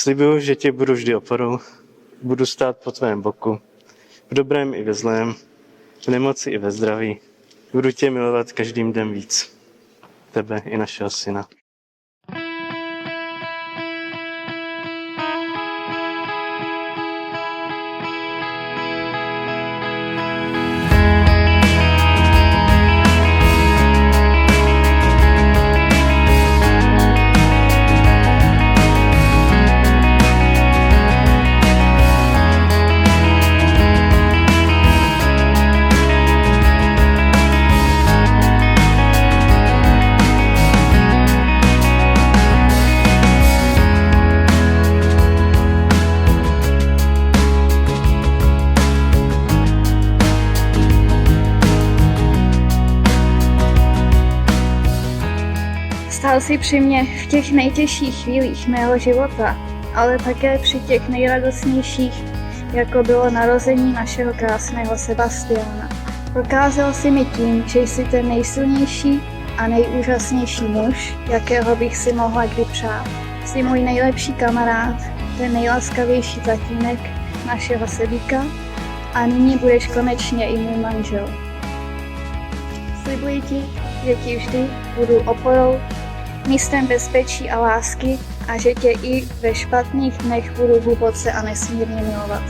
Slibuju, že tě budu vždy oporou, budu stát po tvém boku, v dobrém i ve zlém, v nemoci i ve zdraví. Budu tě milovat každým dnem víc. Tebe i našeho syna. Stál jsi při mě v těch nejtěžších chvílích mého života, ale také při těch nejradostnějších, jako bylo narození našeho krásného Sebastiána. Prokázal jsi mi tím, že jsi ten nejsilnější a nejúžasnější muž, jakého bych si mohla kdy přát. Jsi můj nejlepší kamarád, ten nejlaskavější tatínek našeho Sebíka a nyní budeš konečně i můj manžel. Slibuji ti, že ti vždy budu oporou, místem bezpečí a lásky a že tě i ve špatných dnech budu hluboce a nesmírně milovat.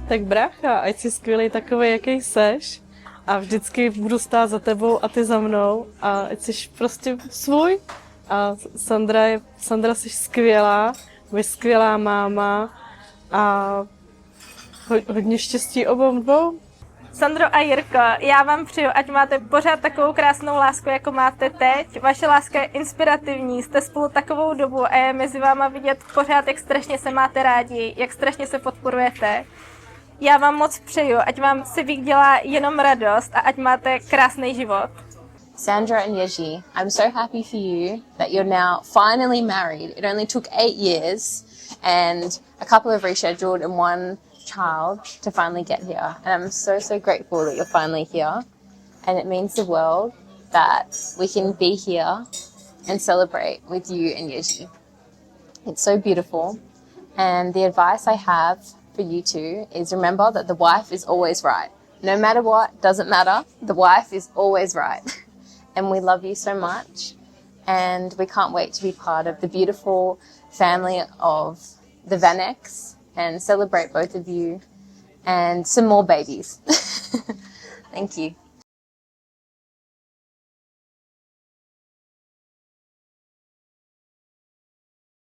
Tak brácha, ať jsi skvělý takový, jaký seš a vždycky budu stát za tebou a ty za mnou a ať jsi prostě svůj. A Sandra jsi skvělá, budeš skvělá máma a hodně štěstí obou dvou. Sandro a Jirko, já vám přeju, ať máte pořád takovou krásnou lásku, jako máte teď. Vaše láska je inspirativní, jste spolu takovou dobu a je mezi váma vidět pořád, jak strašně se máte rádi, jak strašně se podporujete. Já vám moc přeju, ať vám Sebík dělá jenom radost a ať máte krásný život. Sandra and Yeji, I'm so happy for you that you're now finally married. It only took 8 years and a couple of rescheduled and one child to finally get here. And I'm so, so grateful that you're finally here. And it means the world that we can be here and celebrate with you and Yeji. It's so beautiful. And the advice I have for you two is remember that the wife is always right. No matter what, doesn't matter. The wife is always right. And we love you so much. And we can't wait to be part of the beautiful family of the Vaneks and celebrate both of you and some more babies. Thank you.